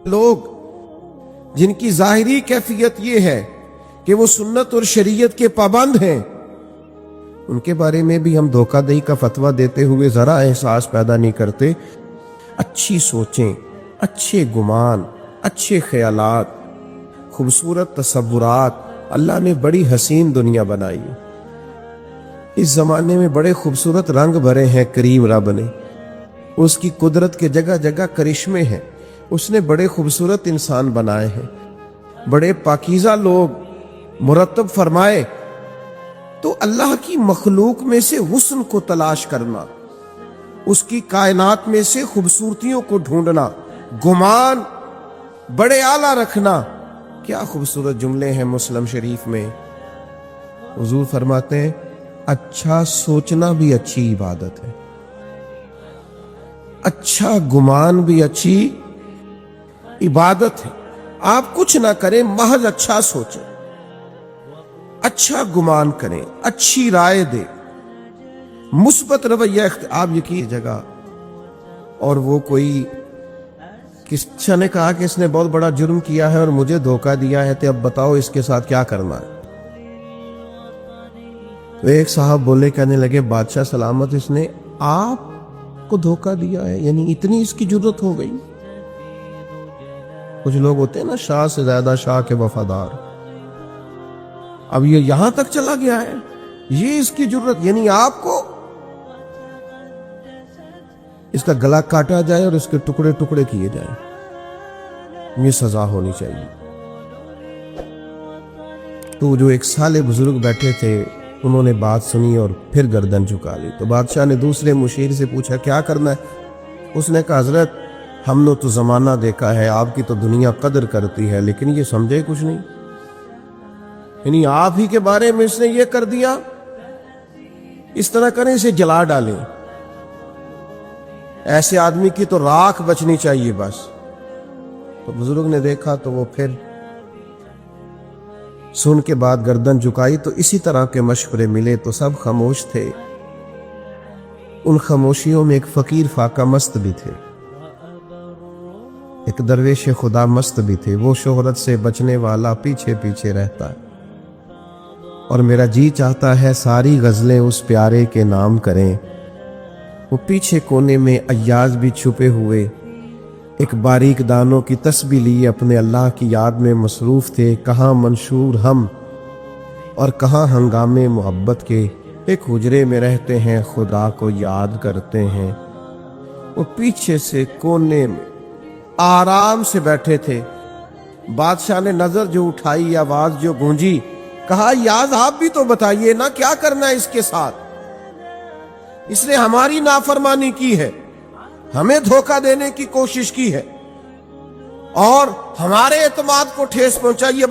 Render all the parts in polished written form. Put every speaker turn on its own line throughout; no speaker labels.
لوگ جن کی ظاہری کیفیت یہ ہے کہ وہ سنت اور شریعت کے پابند ہیں، ان کے بارے میں بھی ہم دھوکہ دہی کا فتویٰ دیتے ہوئے ذرا احساس پیدا نہیں کرتے۔ اچھی سوچیں، اچھے گمان، اچھے خیالات، خوبصورت تصورات، اللہ نے بڑی حسین دنیا بنائی۔ اس زمانے میں بڑے خوبصورت رنگ بھرے ہیں کریم رب نے، اس کی قدرت کے جگہ جگہ کرشمے ہیں، اس نے بڑے خوبصورت انسان بنائے ہیں، بڑے پاکیزہ لوگ مرتب فرمائے۔ تو اللہ کی مخلوق میں سے حسن کو تلاش کرنا، اس کی کائنات میں سے خوبصورتیوں کو ڈھونڈنا، گمان بڑے اعلیٰ رکھنا، کیا خوبصورت جملے ہیں مسلم شریف میں۔ حضور فرماتے ہیں اچھا سوچنا بھی اچھی عبادت ہے، اچھا گمان بھی اچھی عبادت ہے۔ آپ کچھ نہ کریں، محض اچھا سوچیں، اچھا گمان کریں، اچھی رائے دیں، مثبت رویہ آپ یقین جگہ۔ اور وہ کوئی کس نے کہا کہ اس نے بہت بڑا جرم کیا ہے اور مجھے دھوکہ دیا ہے، تو اب بتاؤ اس کے ساتھ کیا کرنا ہے۔ تو ایک صاحب بولے، کہنے لگے بادشاہ سلامت، اس نے آپ کو دھوکہ دیا ہے، یعنی اتنی اس کی جرت ہو گئی۔ کچھ لوگ ہوتے ہیں نا شاہ سے زیادہ شاہ کے وفادار، اب یہ یہاں تک چلا گیا ہے، یہ اس کی جرت، یعنی آپ کو اس کا گلا کاٹا جائے اور اس کے ٹکڑے ٹکڑے کیے جائیں، یہ سزا ہونی چاہیے۔ تو جو ایک سالے بزرگ بیٹھے تھے انہوں نے بات سنی اور پھر گردن جھکا لی۔ تو بادشاہ نے دوسرے مشیر سے پوچھا کیا کرنا ہے؟ اس نے کہا حضرت ہم نے تو زمانہ دیکھا ہے، آپ کی تو دنیا قدر کرتی ہے، لیکن یہ سمجھے کچھ نہیں، یعنی آپ ہی کے بارے میں اس نے یہ کر دیا، اس طرح کریں اسے جلا ڈالیں، ایسے آدمی کی تو راکھ بچنی چاہیے بس۔ تو بزرگ نے دیکھا تو وہ پھر سن کے بعد گردن جھکائی۔ تو اسی طرح کے مشورے ملے تو سب خاموش تھے۔ ان خاموشیوں میں ایک فقیر فاقہ مست بھی تھے، ایک درویش خدا مست بھی تھے۔ وہ شہرت سے بچنے والا پیچھے پیچھے رہتا ہے، اور میرا جی چاہتا ہے ساری غزلیں اس پیارے کے نام کریں۔ وہ پیچھے کونے میں ایاز بھی چھپے ہوئے ایک باریک دانوں کی تسبیح لیے اپنے اللہ کی یاد میں مصروف تھے۔ کہاں منشور ہم اور کہاں ہنگامے محبت کے، ایک حجرے میں رہتے ہیں خدا کو یاد کرتے ہیں۔ وہ پیچھے سے کونے میں آرام سے بیٹھے تھے۔ بادشاہ نے نظر جو اٹھائی، آواز جو گونجی، کہا یاز آپ بھی تو بتائیے نا کیا کرنا ہے اس کے ساتھ، اس نے ہماری نافرمانی کی ہے، ہمیں دھوکہ دینے کی کوشش کی ہے اور ہمارے اعتماد کو ٹھیس پہنچائی ہے،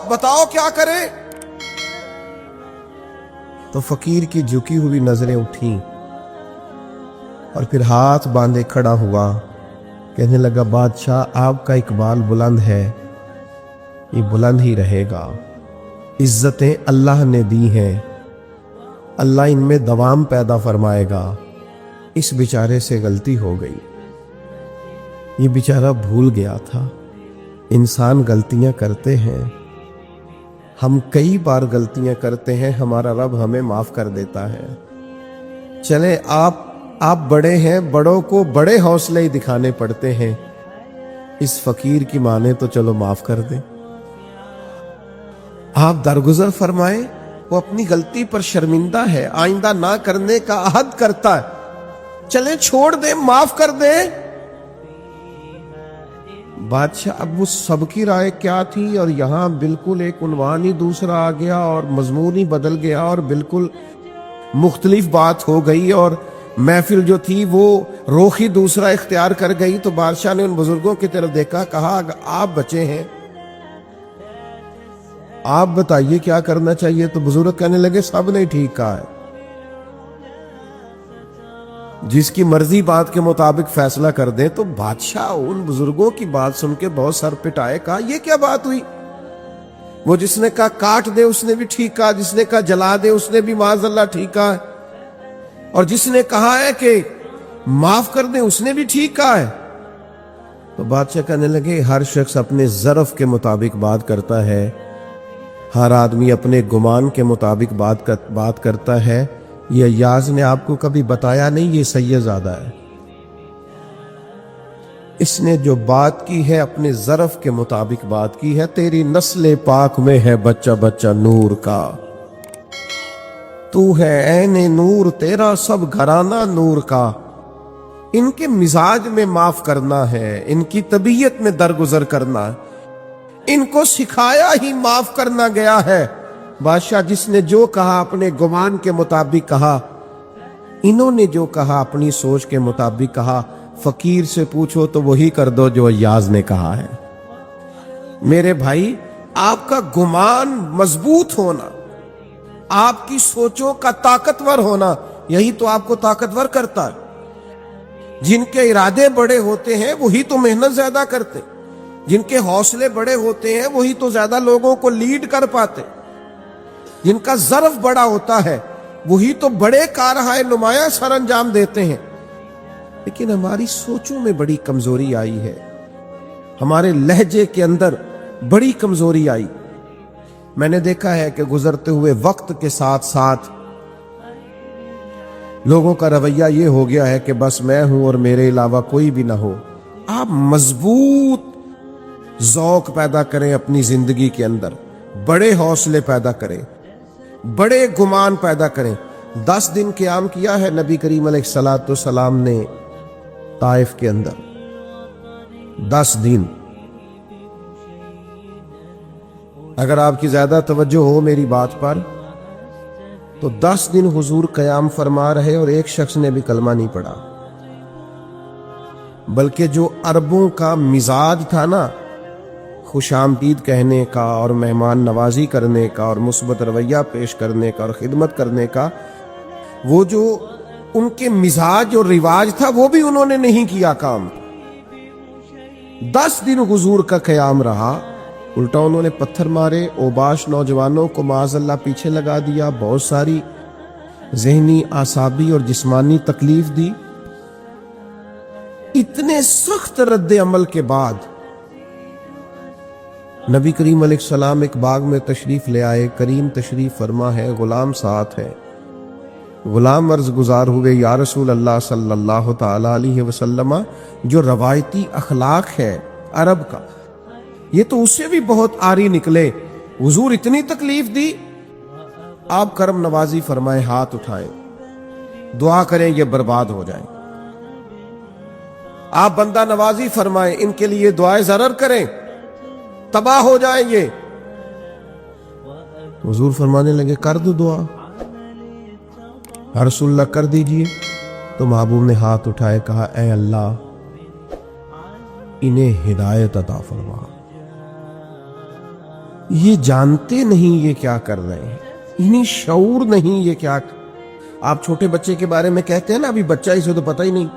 بتاؤ کیا کریں۔ تو فقیر کی جھکی ہوئی نظریں اٹھیں اور پھر ہاتھ باندھے کھڑا ہوا، کہنے لگا بادشاہ آپ کا اقبال بلند ہے، یہ بلند ہی رہے گا، عزتیں اللہ نے دی ہیں، اللہ ان میں دوام پیدا فرمائے گا۔ اس بیچارے سے غلطی ہو گئی، یہ بیچارہ بھول گیا تھا۔ انسان غلطیاں کرتے ہیں، ہم کئی بار غلطیاں کرتے ہیں، ہمارا رب ہمیں معاف کر دیتا ہے۔ چلیں آپ بڑے ہیں، بڑوں کو بڑے حوصلے ہی دکھانے پڑتے ہیں، اس فقیر کی مانے تو چلو معاف کر دیں، آپ درگزر فرمائیں، وہ اپنی غلطی پر شرمندہ ہے، آئندہ نہ کرنے کا عہد کرتا ہے، چلیں چھوڑ دیں، معاف کر دیں۔ بادشاہ اب وہ سب کی رائے کیا تھی، اور یہاں بالکل ایک عنوان ہی دوسرا آ گیا اور مضمون ہی بدل گیا اور بالکل مختلف بات ہو گئی، اور محفل جو تھی وہ رخ ہی دوسرا اختیار کر گئی۔ تو بادشاہ نے ان بزرگوں کی طرف دیکھا، کہا آپ بچے ہیں، آپ بتائیے کیا کرنا چاہیے۔ تو بزرگ کہنے لگے سب نے ٹھیک کہا ہے، جس کی مرضی بات کے مطابق فیصلہ کر دیں۔ تو بادشاہ ان بزرگوں کی بات سن کے بہت سر پٹائے، کہا یہ کیا بات ہوئی؟ وہ جس نے کہا کاٹ دے اس نے بھی ٹھیک کہا، جس نے کہا جلا دے اس نے بھی معاذ اللہ ٹھیک کہا ہے، اور جس نے کہا ہے کہ معاف کر دیں اس نے بھی ٹھیک کہا ہے۔ تو بادشاہ کہنے لگے ہر شخص اپنے ظرف کے مطابق بات کرتا ہے، ہر آدمی اپنے گمان کے مطابق بات کرتا ہے، یہ ایاز نے آپ کو کبھی بتایا نہیں یہ سید زادہ ہے، اس نے جو بات کی ہے اپنے ظرف کے مطابق بات کی ہے، تیری نسل پاک میں ہے بچہ بچہ نور کا، تو ہے عین نور، تیرا سب گھرانہ نور کا، ان کے مزاج میں معاف کرنا ہے، ان کی طبیعت میں درگزر کرنا ہے، ان کو سکھایا ہی معاف کرنا گیا ہے۔ بادشاہ جس نے جو کہا اپنے گمان کے مطابق کہا، انہوں نے جو کہا اپنی سوچ کے مطابق کہا، فقیر سے پوچھو تو وہی کر دو جو ایاز نے کہا ہے۔ میرے بھائی، آپ کا گمان مضبوط ہونا، آپ کی سوچوں کا طاقتور ہونا، یہی تو آپ کو طاقتور کرتا ہے۔ جن کے ارادے بڑے ہوتے ہیں وہی تو محنت زیادہ کرتے، جن کے حوصلے بڑے ہوتے ہیں وہی تو زیادہ لوگوں کو لیڈ کر پاتے، جن کا ظرف بڑا ہوتا ہے وہی تو بڑے کارہائے نمایاں سر انجام دیتے ہیں۔ لیکن ہماری سوچوں میں بڑی کمزوری آئی ہے، ہمارے لہجے کے اندر بڑی کمزوری آئی۔ میں نے دیکھا ہے کہ گزرتے ہوئے وقت کے ساتھ ساتھ لوگوں کا رویہ یہ ہو گیا ہے کہ بس میں ہوں اور میرے علاوہ کوئی بھی نہ ہو۔ آپ مضبوط ذوق پیدا کریں اپنی زندگی کے اندر، بڑے حوصلے پیدا کریں، بڑے گمان پیدا کریں۔ 10 دن قیام کیا ہے نبی کریم علیہ السلام نے طائف کے اندر، 10 دن۔ اگر آپ کی زیادہ توجہ ہو میری بات پر تو 10 دن حضور قیام فرما رہے اور ایک شخص نے بھی کلمہ نہیں پڑھا، بلکہ جو عربوں کا مزاج تھا نا، خوش آمدید کہنے کا اور مہمان نوازی کرنے کا اور مثبت رویہ پیش کرنے کا اور خدمت کرنے کا، وہ جو ان کے مزاج اور رواج تھا وہ بھی انہوں نے نہیں کیا کام۔ 10 دن حضور کا قیام رہا، الٹا انہوں نے پتھر مارے، اوباش نوجوانوں کو معاذ اللہ پیچھے لگا دیا، بہت ساری ذہنی، اعصابی اور جسمانی تکلیف دی۔ اتنے سخت رد عمل کے بعد نبی کریم علیہ السلام ایک باغ میں تشریف لے آئے، کریم تشریف فرما ہے، غلام ساتھ ہے۔ غلام عرض گزار ہوئے، یا رسول اللہ صلی اللہ تعالی علیہ وسلم، جو روایتی اخلاق ہے عرب کا یہ تو اس سے بھی بہت آری نکلے، حضور اتنی تکلیف دی، آپ کرم نوازی فرمائے، ہاتھ اٹھائیں، دعا کریں یہ برباد ہو جائیں، آپ بندہ نوازی فرمائیں، ان کے لیے دعائیں ضرر کریں، تباہ ہو جائیں یہ۔ حضور فرمانے لگے کر دو دعا، رسول اللہ کر دیجئے۔ تو محبوب نے ہاتھ اٹھائے، کہا اے اللہ انہیں ہدایت عطا فرما، یہ جانتے نہیں یہ کیا کر رہے ہیں، انہیں شعور نہیں یہ کیا۔ آپ چھوٹے بچے کے بارے میں کہتے ہیں نا، ابھی بچہ اسے تو پتہ ہی نہیں،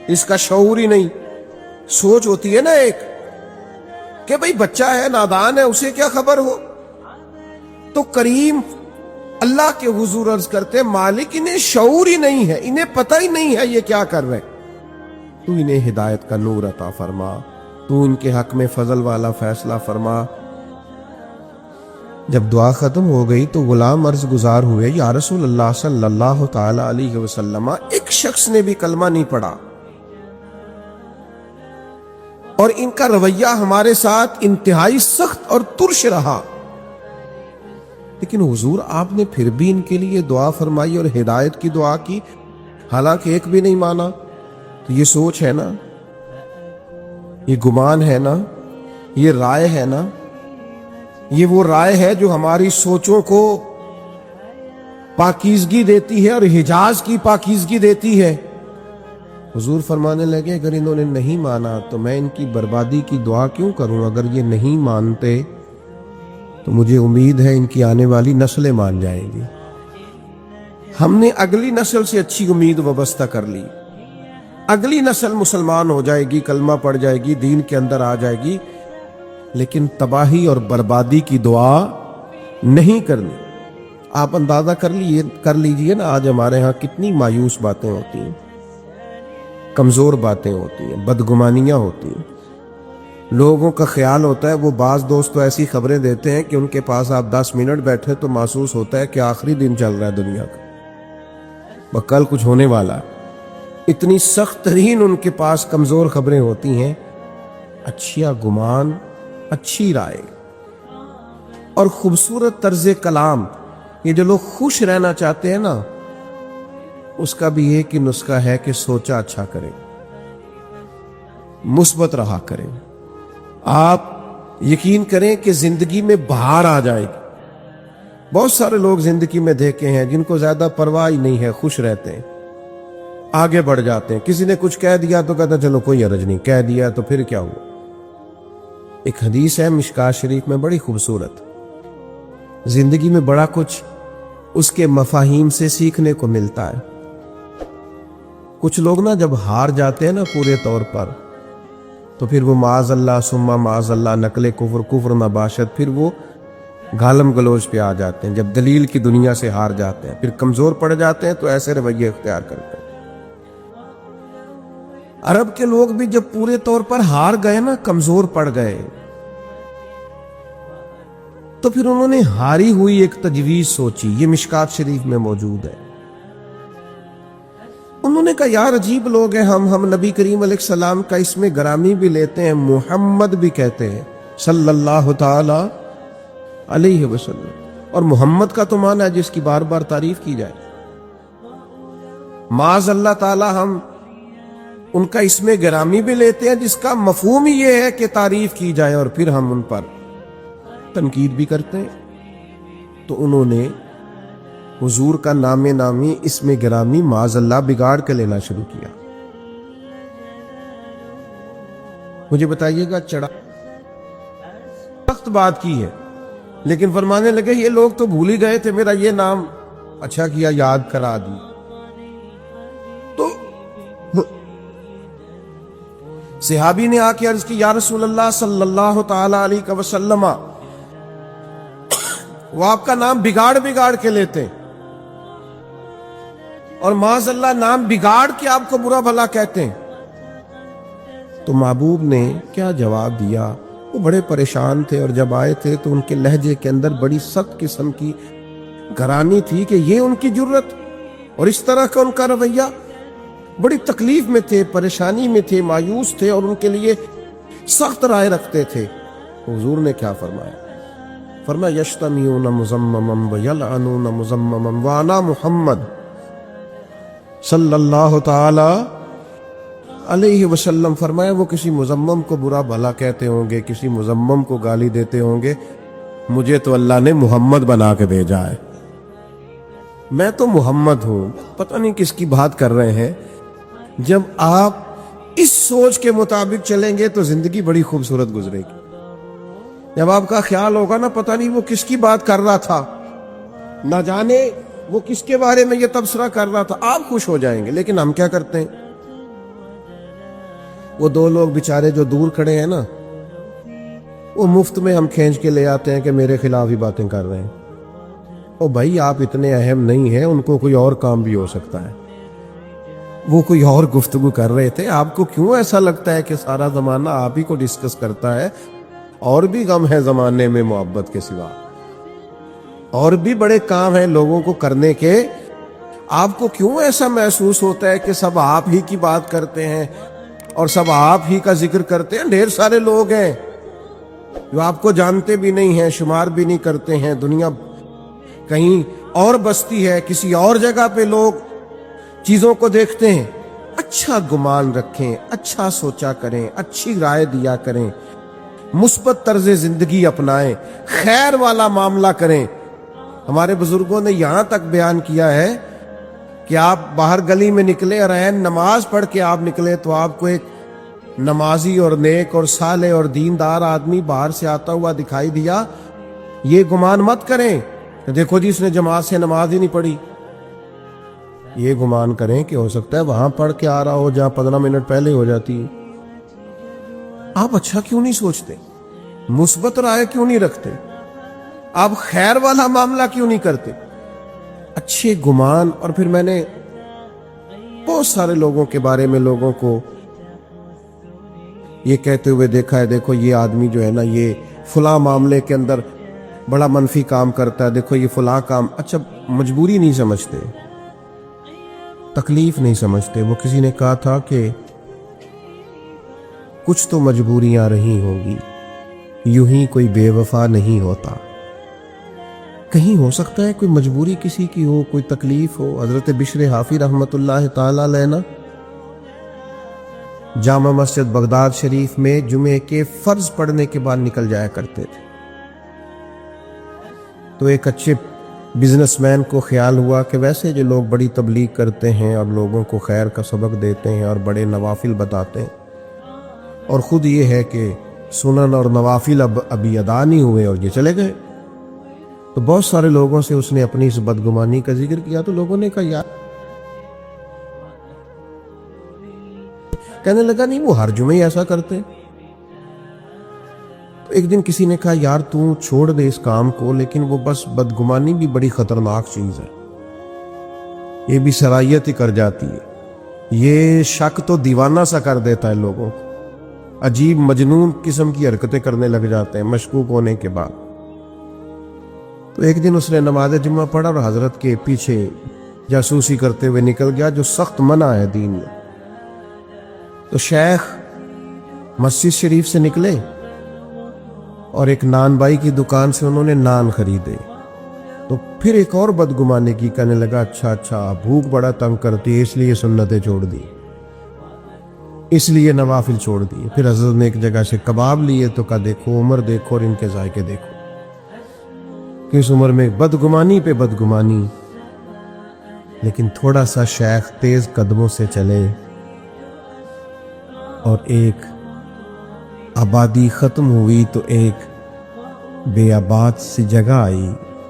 اس کا شعور ہی نہیں، سوچ ہوتی ہے نا ایک کہ بھئی بچہ ہے، نادان ہے، اسے کیا خبر ہو۔ تو کریم اللہ کے حضور عرض کرتے، مالک انہیں شعور ہی نہیں ہے، انہیں پتہ ہی نہیں ہے یہ کیا کر رہے، تو انہیں ہدایت کا نور عطا فرما، تو ان کے حق میں فضل والا فیصلہ فرما۔ جب دعا ختم ہو گئی تو غلام عرض گزار ہوئے، یا رسول اللہ صلی اللہ تعالی علیہ وسلم، ایک شخص نے بھی کلمہ نہیں پڑھا اور ان کا رویہ ہمارے ساتھ انتہائی سخت اور ترش رہا، لیکن حضور آپ نے پھر بھی ان کے لیے دعا فرمائی اور ہدایت کی دعا کی، حالانکہ ایک بھی نہیں مانا۔ تو یہ سوچ ہے نا، یہ گمان ہے نا، یہ رائے ہے نا، یہ وہ رائے ہے جو ہماری سوچوں کو پاکیزگی دیتی ہے اور حجاز کی پاکیزگی دیتی ہے۔ حضور فرمانے لگے اگر انہوں نے نہیں مانا تو میں ان کی بربادی کی دعا کیوں کروں، اگر یہ نہیں مانتے تو مجھے امید ہے ان کی آنے والی نسلیں مان جائیں گی۔ ہم نے اگلی نسل سے اچھی امید وابستہ کر لی، اگلی نسل مسلمان ہو جائے گی، کلمہ پڑھ جائے گی، دین کے اندر آ جائے گی، لیکن تباہی اور بربادی کی دعا نہیں کرنی۔ آپ اندازہ کر لیجئے نا آج ہمارے ہاں کتنی مایوس باتیں ہوتی ہیں، کمزور باتیں ہوتی ہیں، بدگمانیاں ہوتی ہیں، لوگوں کا خیال ہوتا ہے، وہ بعض دوست تو ایسی خبریں دیتے ہیں کہ ان کے پاس آپ 10 منٹ بیٹھے تو محسوس ہوتا ہے کہ آخری دن چل رہا ہے دنیا کا، کل کچھ ہونے والا ہے۔ اتنی سخت ترین ان کے پاس کمزور خبریں ہوتی ہیں۔ اچھا گمان، اچھی رائے اور خوبصورت طرز کلام، یہ جو لوگ خوش رہنا چاہتے ہیں نا، اس کا بھی ایک ہی نسخہ ہے کہ سوچا اچھا کریں، مثبت رہا کریں۔ آپ یقین کریں کہ زندگی میں بہار آ جائے گی۔ بہت سارے لوگ زندگی میں دیکھے ہیں جن کو زیادہ پرواہ ہی نہیں ہے، خوش رہتے ہیں، آگے بڑھ جاتے ہیں۔ کسی نے کچھ کہہ دیا تو کہتا چلو کوئی حرج نہیں، کہہ دیا تو پھر کیا ہوا۔ ایک حدیث ہے مشکاۃ شریف میں بڑی خوبصورت، زندگی میں بڑا کچھ اس کے مفاہیم سے سیکھنے کو ملتا ہے۔ کچھ لوگ نا جب ہار جاتے ہیں نا پورے طور پر، تو پھر وہ معاذ اللہ ثم معاذ اللہ نقل کفر نباشت، پھر وہ گالم گلوچ پہ آ جاتے ہیں۔ جب دلیل کی دنیا سے ہار جاتے ہیں، پھر کمزور پڑ جاتے ہیں، تو ایسے رویے اختیار کرتے ہیں۔ عرب کے لوگ بھی جب پورے طور پر ہار گئے نا، کمزور پڑ گئے، تو پھر انہوں نے ہاری ہوئی ایک تجویز سوچی، یہ مشکاۃ شریف میں موجود ہے۔ انہوں نے کہا یار عجیب لوگ ہیں، ہم نبی کریم علیہ السلام کا اسم گرامی بھی لیتے ہیں، محمد بھی کہتے ہیں صلی اللہ تعالی علیہ وسلم، اور محمد کا تو معنی ہے جس کی بار بار تعریف کی جائے۔ معاذ اللہ تعالی ہم ان کا اسم گرامی بھی لیتے ہیں جس کا مفہوم ہی یہ ہے کہ تعریف کی جائے، اور پھر ہم ان پر تنقید بھی کرتے ہیں۔ تو انہوں نے حضور کا نام نامی اسم گرامی معاذ اللہ بگاڑ کے لینا شروع کیا۔ مجھے بتائیے گا، چڑھا سخت بات کی ہے، لیکن فرمانے لگے یہ لوگ تو بھول ہی گئے تھے میرا یہ نام، اچھا کیا یاد کرا دی۔ تو صحابی نے آ کے عرض کی یا رسول اللہ صلی اللہ تعالی علیہ وسلم، وہ آپ کا نام بگاڑ کے لیتے ہیں، اور معاذ اللہ نام بگاڑ کے آپ کو برا بھلا کہتے ہیں۔ تو محبوب نے کیا جواب دیا؟ وہ بڑے پریشان تھے، اور جب آئے تھے تو ان کے لہجے کے اندر بڑی سخت قسم کی گرانی تھی کہ یہ ان کی جرت اور اس طرح کا ان کا رویہ۔ بڑی تکلیف میں تھے، پریشانی میں تھے، مایوس تھے، اور ان کے لیے سخت رائے رکھتے تھے۔ حضور نے کیا فرمایا؟ فرمایا یشتمیون مزمما ویلعنون مزمما وانا محمد صلی اللہ تعالی علیہ وسلم۔ فرمایا وہ کسی مزمم کو برا بھلا کہتے ہوں گے، کسی مزمم کو گالی دیتے ہوں گے، مجھے تو اللہ نے محمد بنا کے بھیجا ہے، میں تو محمد ہوں۔ پتہ نہیں کس کی بات کر رہے ہیں۔ جب آپ اس سوچ کے مطابق چلیں گے تو زندگی بڑی خوبصورت گزرے گی۔ جب آپ کا خیال ہوگا نا پتہ نہیں وہ کس کی بات کر رہا تھا، نہ جانے وہ کس کے بارے میں یہ تبصرہ کر رہا تھا، آپ خوش ہو جائیں گے۔ لیکن ہم کیا کرتے ہیں؟ وہ دو لوگ بیچارے جو دور کھڑے ہیں نا، وہ مفت میں ہم کھینچ کے لے آتے ہیں کہ میرے خلاف ہی باتیں کر رہے ہیں۔ او بھائی آپ اتنے اہم نہیں ہیں، ان کو کوئی اور کام بھی ہو سکتا ہے، وہ کوئی اور گفتگو کر رہے تھے۔ آپ کو کیوں ایسا لگتا ہے کہ سارا زمانہ آپ ہی کو ڈسکس کرتا ہے؟ اور بھی غم ہے زمانے میں محبت کے سوا، اور بھی بڑے کام ہیں لوگوں کو کرنے کے۔ آپ کو کیوں ایسا محسوس ہوتا ہے کہ سب آپ ہی کی بات کرتے ہیں اور سب آپ ہی کا ذکر کرتے ہیں؟ ڈھیر سارے لوگ ہیں جو آپ کو جانتے بھی نہیں ہیں، شمار بھی نہیں کرتے ہیں۔ دنیا کہیں اور بستی ہے، کسی اور جگہ پہ لوگ چیزوں کو دیکھتے ہیں۔ اچھا گمان رکھیں، اچھا سوچا کریں، اچھی رائے دیا کریں، مثبت طرز زندگی اپنائیں، خیر والا معاملہ کریں۔ ہمارے بزرگوں نے یہاں تک بیان کیا ہے کہ آپ باہر گلی میں نکلے اور نماز پڑھ کے آپ نکلے تو آپ کو ایک نمازی اور نیک اور صالح اور دیندار آدمی باہر سے آتا ہوا دکھائی دیا، یہ گمان مت کریں کہ دیکھو جی اس نے جماعت سے نماز ہی نہیں پڑھی۔ یہ گمان کریں کہ ہو سکتا ہے وہاں پڑھ کے آ رہا ہو جہاں 15 منٹ پہلے ہو جاتی ہے۔ آپ اچھا کیوں نہیں سوچتے؟ مثبت رائے کیوں نہیں رکھتے؟ آپ خیر والا معاملہ کیوں نہیں کرتے؟ اچھے گمان۔ اور پھر میں نے بہت سارے لوگوں کے بارے میں لوگوں کو یہ کہتے ہوئے دیکھا ہے، دیکھو یہ آدمی جو ہے نا یہ فلاں معاملے کے اندر بڑا منفی کام کرتا ہے، دیکھو یہ فلاں کام. اچھا مجبوری نہیں سمجھتے، تکلیف نہیں سمجھتے. وہ کسی نے کہا تھا کہ کچھ تو مجبوریاں رہی ہوں گی، یوں ہی کوئی بے وفا نہیں ہوتا. کہیں ہو سکتا ہے کوئی مجبوری کسی کی ہو، کوئی تکلیف ہو. حضرت بشر حافی رحمۃ اللہ تعالی علیہ نا جامع مسجد بغداد شریف میں جمعے کے فرض پڑھنے کے بعد نکل جایا کرتے تھے. تو ایک اچھے بزنس مین کو خیال ہوا کہ ویسے جو لوگ بڑی تبلیغ کرتے ہیں اور لوگوں کو خیر کا سبق دیتے ہیں اور بڑے نوافل بتاتے ہیں، اور خود یہ ہے کہ سنن اور نوافل ابھی ادا نہیں ہوئے اور یہ چلے گئے، تو بہت سارے لوگوں سے اس نے اپنی اس بدگمانی کا ذکر کیا. تو لوگوں نے کہا یار، کہنے لگا نہیں وہ ہر جمعے ایسا کرتے. تو ایک دن کسی نے کہا یار تو چھوڑ دے اس کام کو، لیکن وہ بس بدگمانی بھی بڑی خطرناک چیز ہے، یہ بھی سرایت ہی کر جاتی ہے. یہ شک تو دیوانہ سا کر دیتا ہے لوگوں کو، عجیب مجنون قسم کی حرکتیں کرنے لگ جاتے ہیں مشکوک ہونے کے بعد. تو ایک دن اس نے نماز جمعہ پڑھا اور حضرت کے پیچھے جاسوسی کرتے ہوئے نکل گیا، جو سخت منع ہے دین میں. تو شیخ مسجد شریف سے نکلے اور ایک نان بائی کی دکان سے انہوں نے نان خریدے. تو پھر ایک اور بدگمانے کی، کہنے لگا اچھا بھوک بڑا تنگ کرتی ہے اس لیے سنتیں چھوڑ دی، اس لیے نوافل چھوڑ دیے. پھر حضرت نے ایک جگہ سے کباب لیے تو کہا دیکھو عمر دیکھو اور ان کے ذائقے دیکھو، کہ اس عمر میں بدگمانی پہ بدگمانی. لیکن تھوڑا سا شیخ تیز قدموں سے چلے اور ایک آبادی ختم ہوئی تو ایک بے آباد سی جگہ آئی،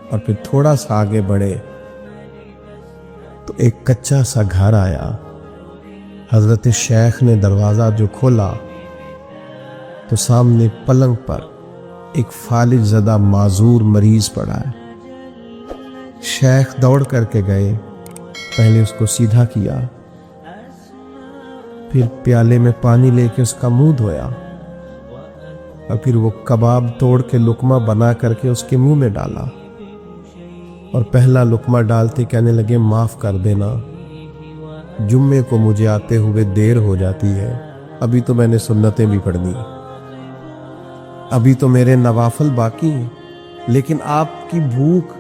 اور پھر تھوڑا سا آگے بڑھے تو ایک کچا سا گھر آیا. حضرت شیخ نے دروازہ جو کھولا تو سامنے پلنگ پر ایک فالج زدہ معذور مریض پڑا ہے. شیخ دوڑ کر کے گئے، پہلے اس کو سیدھا کیا، پھر پیالے میں پانی لے کے اس کا منہ دھویا، اور پھر وہ کباب توڑ کے لقمہ بنا کر کے اس کے منہ میں ڈالا، اور پہلا لقمہ ڈالتے کہنے لگے معاف کر دینا، جمعے کو مجھے آتے ہوئے دیر ہو جاتی ہے، ابھی تو میں نے سنتیں بھی پڑھنی، ابھی تو میرے نوافل باقی ہیں، لیکن آپ کی بھوک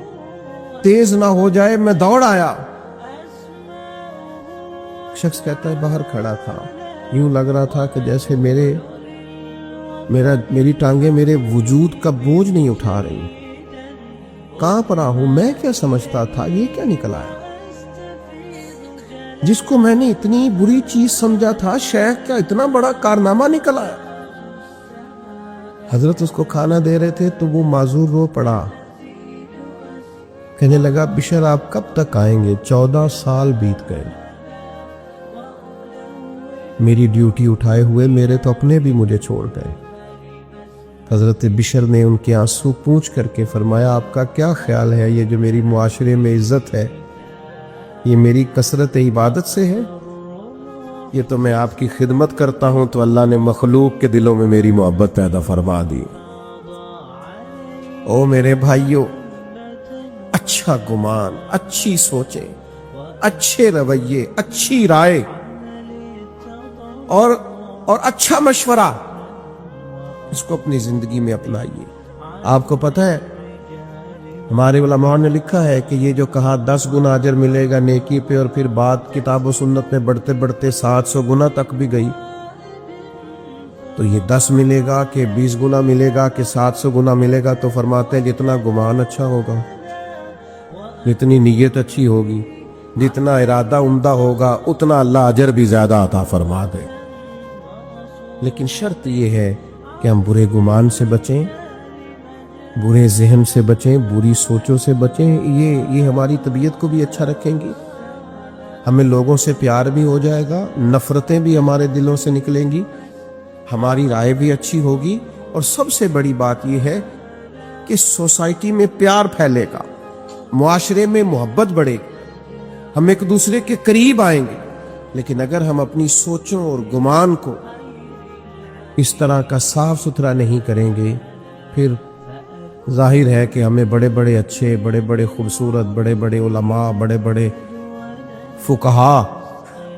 تیز نہ ہو جائے میں دوڑ آیا. شخص کہتا ہے باہر کھڑا تھا، یوں لگ رہا تھا کہ جیسے میری ٹانگیں میرے وجود کا بوجھ نہیں اٹھا رہی. کہاں پر ہوں میں، کیا سمجھتا تھا، یہ کیا نکل آیا؟ جس کو میں نے اتنی بری چیز سمجھا تھا، شیخ کیا اتنا بڑا کارنامہ نکل آیا. حضرت اس کو کھانا دے رہے تھے تو وہ معذور رو پڑا، کہنے لگا بشر آپ کب تک آئیں گے؟ 14 سال بیت گئے، میری ڈیوٹی اٹھائے ہوئے، میرے تو اپنے بھی مجھے چھوڑ گئے. حضرت بشر نے ان کے آنسو پوچھ کر کے فرمایا آپ کا کیا خیال ہے، یہ جو میری معاشرے میں عزت ہے یہ میری کثرت عبادت سے ہے؟ یہ تو میں آپ کی خدمت کرتا ہوں تو اللہ نے مخلوق کے دلوں میں میری محبت پیدا فرما دی. او میرے بھائیوں، اچھا گمان، اچھی سوچیں، اچھے رویے، اچھی رائے اور اچھا مشورہ، اس کو اپنی زندگی میں اپنائیے. آپ کو پتہ ہے ہمارے علماء نے لکھا ہے کہ یہ جو کہا 10 گنا اجر ملے گا نیکی پہ، اور پھر بات کتاب و سنت میں بڑھتے بڑھتے 700 گنا تک بھی گئی، تو یہ 10 ملے گا کہ 20 گنا ملے گا کہ 700 گنا ملے گا؟ تو فرماتے ہیں جتنا گمان اچھا ہوگا، جتنی نیت اچھی ہوگی، جتنا ارادہ عمدہ ہوگا، اتنا اللہ اجر بھی زیادہ عطا فرما دے. لیکن شرط یہ ہے کہ ہم برے گمان سے بچیں، برے ذہن سے بچیں، بری سوچوں سے بچیں. یہ ہماری طبیعت کو بھی اچھا رکھیں گی، ہمیں لوگوں سے پیار بھی ہو جائے گا، نفرتیں بھی ہمارے دلوں سے نکلیں گی، ہماری رائے بھی اچھی ہوگی، اور سب سے بڑی بات یہ ہے کہ سوسائٹی میں پیار پھیلے گا، معاشرے میں محبت بڑھے گی، ہم ایک دوسرے کے قریب آئیں گے. لیکن اگر ہم اپنی سوچوں اور گمان کو اس طرح کا صاف ستھرا نہیں کریں گے، پھر ظاہر ہے کہ ہمیں بڑے بڑے اچھے، بڑے بڑے خوبصورت، بڑے بڑے علماء، بڑے بڑے فقہا،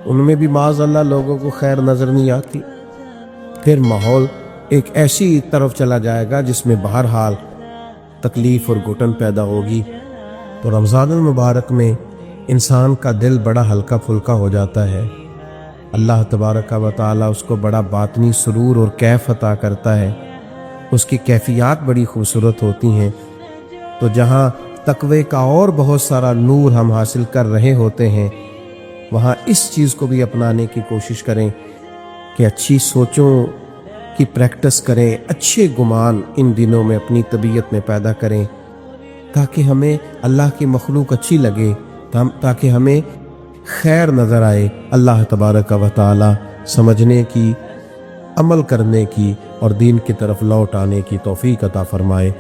ان میں بھی معاذ اللہ لوگوں کو خیر نظر نہیں آتی۔ پھر ماحول ایک ایسی طرف چلا جائے گا جس میں بہرحال تکلیف اور گھٹن پیدا ہوگی۔ تو رمضان المبارک میں انسان کا دل بڑا ہلکا پھلکا ہو جاتا ہے، اللہ تبارک و تعالی اس کو بڑا باطنی سرور اور کیف عطا کرتا ہے، اس کی کیفیات بڑی خوبصورت ہوتی ہیں۔ تو جہاں تقوی کا اور بہت سارا نور ہم حاصل کر رہے ہوتے ہیں، وہاں اس چیز کو بھی اپنانے کی کوشش کریں کہ اچھی سوچوں کی پریکٹس کریں، اچھے گمان ان دنوں میں اپنی طبیعت میں پیدا کریں، تاکہ ہمیں اللہ کی مخلوق اچھی لگے، تاکہ ہمیں خیر نظر آئے۔ اللہ تبارک و تعالی سمجھنے کی، عمل کرنے کی اور دین کی طرف لوٹ آنے کی توفیق عطا فرمائے۔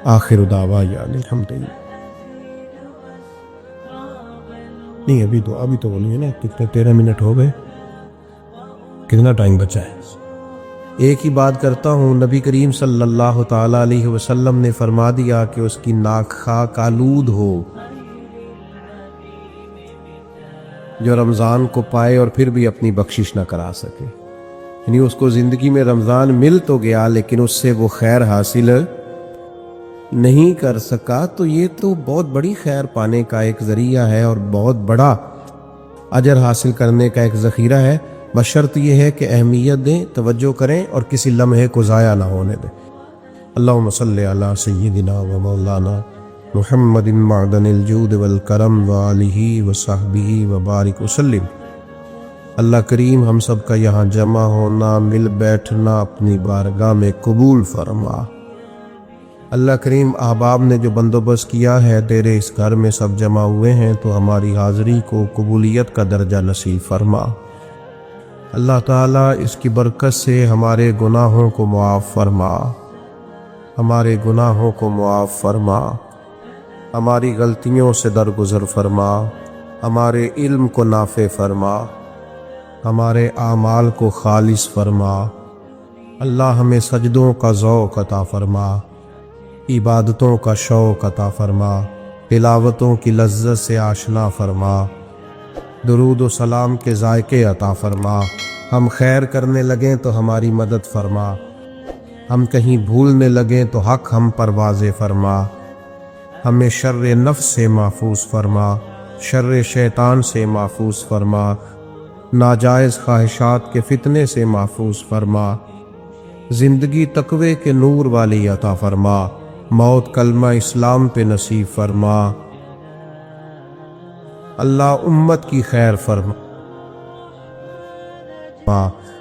آخر دعوانا الحمدللہ۔ نہیں ابھی تو بولیے نا، کتنے 13 منٹ ہو گئے، کتنا ٹائم بچا ہے؟ ایک ہی بات کرتا ہوں، نبی کریم صلی اللہ تعالی علیہ وسلم نے فرما دیا کہ اس کی ناک خاک آلود ہو جو رمضان کو پائے اور پھر بھی اپنی بخشش نہ کرا سکے، یعنی اس کو زندگی میں رمضان مل تو گیا لیکن اس سے وہ خیر حاصل نہیں کر سکا، تو یہ تو بہت بڑی خیر پانے کا ایک ذریعہ ہے اور بہت بڑا اجر حاصل کرنے کا ایک ذخیرہ ہے۔ بشرط یہ ہے کہ اہمیت دیں، توجہ کریں اور کسی لمحے کو ضائع نہ ہونے دیں۔ اللہم صلی علی سیدنا و مولانا محمد معدن الجود والکرم وآلہ وصحبہ وبارک وسلم۔ اللہ کریم ہم سب کا یہاں جمع ہونا، مل بیٹھنا اپنی بارگاہ میں قبول فرما۔ اللہ کریم احباب نے جو بندوبست کیا ہے، تیرے اس گھر میں سب جمع ہوئے ہیں تو ہماری حاضری کو قبولیت کا درجہ نصیب فرما۔ اللہ تعالیٰ اس کی برکت سے ہمارے گناہوں کو معاف فرما، ہمارے گناہوں کو معاف فرما، ہماری غلطیوں سے درگزر فرما، ہمارے علم کو نافع فرما، ہمارے اعمال کو خالص فرما۔ اللہ ہمیں سجدوں کا ذوق عطا فرما، عبادتوں کا شوق عطا فرما، تلاوتوں کی لذت سے آشنا فرما، درود و سلام کے ذائقے عطا فرما۔ ہم خیر کرنے لگیں تو ہماری مدد فرما، ہم کہیں بھولنے لگیں تو حق ہم پر واضح فرما۔ ہمیں شر نفس سے محفوظ فرما، شر شیطان سے محفوظ فرما، ناجائز خواہشات کے فتنے سے محفوظ فرما۔ زندگی تقوی کے نور والی عطا فرما، موت کلمہ اسلام پہ نصیب فرما۔ اللہ امت کی خیر فرما،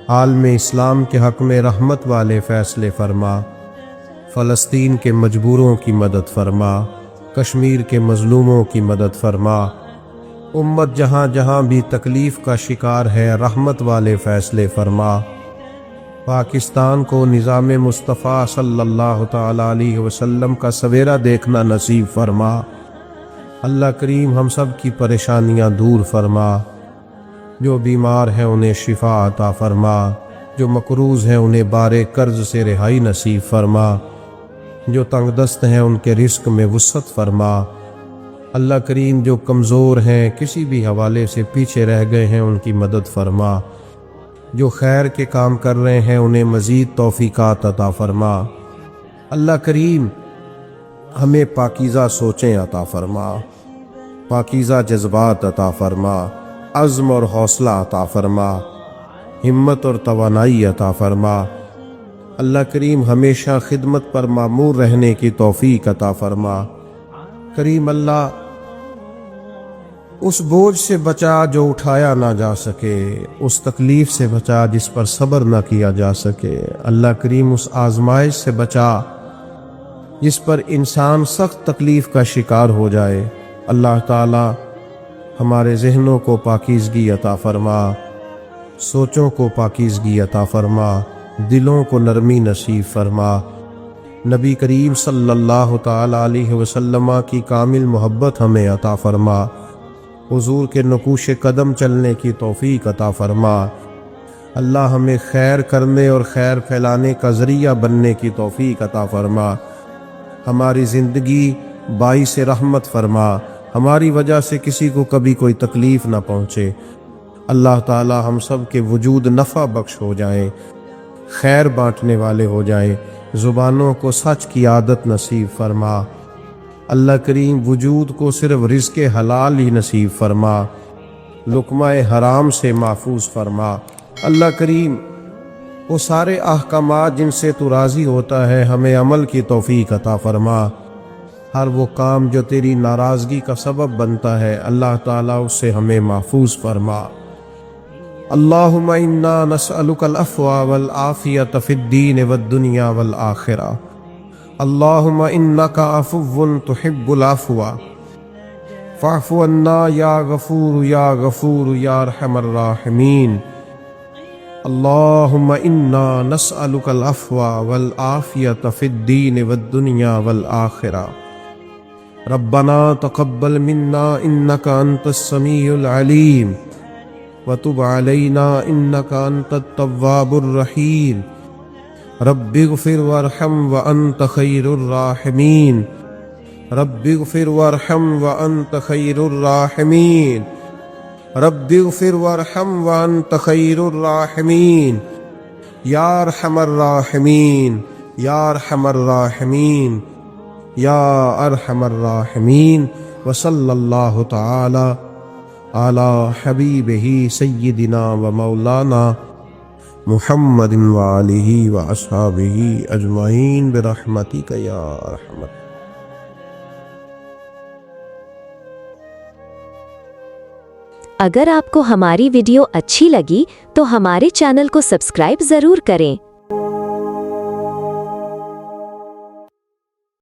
عالم اسلام کے حق میں رحمت والے فیصلے فرما، فلسطین کے مجبوروں کی مدد فرما، کشمیر کے مظلوموں کی مدد فرما۔ امت جہاں جہاں بھی تکلیف کا شکار ہے، رحمت والے فیصلے فرما۔ پاکستان کو نظام مصطفیٰ صلی اللہ تعالی علیہ وسلم کا سویرا دیکھنا نصیب فرما۔ اللہ کریم ہم سب کی پریشانیاں دور فرما، جو بیمار ہیں انہیں شفا عطا فرما، جو مقروض ہیں انہیں بارے قرض سے رہائی نصیب فرما، جو تنگ دست ہیں ان کے رزق میں وسعت فرما۔ اللہ کریم جو کمزور ہیں، کسی بھی حوالے سے پیچھے رہ گئے ہیں، ان کی مدد فرما، جو خیر کے کام کر رہے ہیں انہیں مزید توفیقات عطا فرما۔ اللہ کریم ہمیں پاکیزہ سوچیں عطا فرما، پاکیزہ جذبات عطا فرما، عزم اور حوصلہ عطا فرما، ہمت اور توانائی عطا فرما۔ اللہ کریم ہمیشہ خدمت پر مامور رہنے کی توفیق عطا فرما۔ کریم اللہ اس بوجھ سے بچا جو اٹھایا نہ جا سکے، اس تکلیف سے بچا جس پر صبر نہ کیا جا سکے۔ اللہ کریم اس آزمائش سے بچا جس پر انسان سخت تکلیف کا شکار ہو جائے۔ اللہ تعالی ہمارے ذہنوں کو پاکیزگی عطا فرما، سوچوں کو پاکیزگی عطا فرما، دلوں کو نرمی نصیب فرما۔ نبی کریم صلی اللہ تعالی علیہ وسلم کی کامل محبت ہمیں عطا فرما، حضور کے نقوش قدم چلنے کی توفیق عطا فرما۔ اللہ ہمیں خیر کرنے اور خیر پھیلانے کا ذریعہ بننے کی توفیق عطا فرما۔ ہماری زندگی باعث رحمت فرما، ہماری وجہ سے کسی کو کبھی کوئی تکلیف نہ پہنچے۔ اللہ تعالی ہم سب کے وجود نفع بخش ہو جائیں، خیر بانٹنے والے ہو جائیں، زبانوں کو سچ کی عادت نصیب فرما۔ اللہ کریم وجود کو صرف رزق حلال ہی نصیب فرما، لقمہ حرام سے محفوظ فرما۔ اللہ کریم وہ سارے احکامات جن سے تو راضی ہوتا ہے ہمیں عمل کی توفیق عطا فرما۔ ہر وہ کام جو تیری ناراضگی کا سبب بنتا ہے اللہ تعالیٰ اس سے ہمیں محفوظ فرما۔ اللہم انا نسألک العفو والعافیۃ فی الدین والدنیا والآخرہ۔ اللہم انک عفو تحب العفو فاعف عنا یا غفور یا غفور یا ارحم الراحمین۔ اللہم انا نسألک العفو والعافیۃ فی الدین والدنیا والآخرہ۔ ربنا تقبل منا انک انت السمیع العلیم وتب علینا انک انت التواب الرحیم۔ رب اغفر وارحم وانت خیر الراحمین۔ رب اغفر وارحم وانت خیر الراحمین۔ رب اغفر وارحم وانت خیر الراحمین۔ یا ارحم الراحمین، یا ارحم الراحمین، یا ارحم الراحمین۔ وصلی اللہ تعالی علی حبیبہ سیدنا و مولانا محمد وآلہ واصحابہ اجمعین برحمتک یا ارحم۔
اگر آپ کو ہماری ویڈیو اچھی لگی تو ہمارے چینل کو سبسکرائب ضرور کریں۔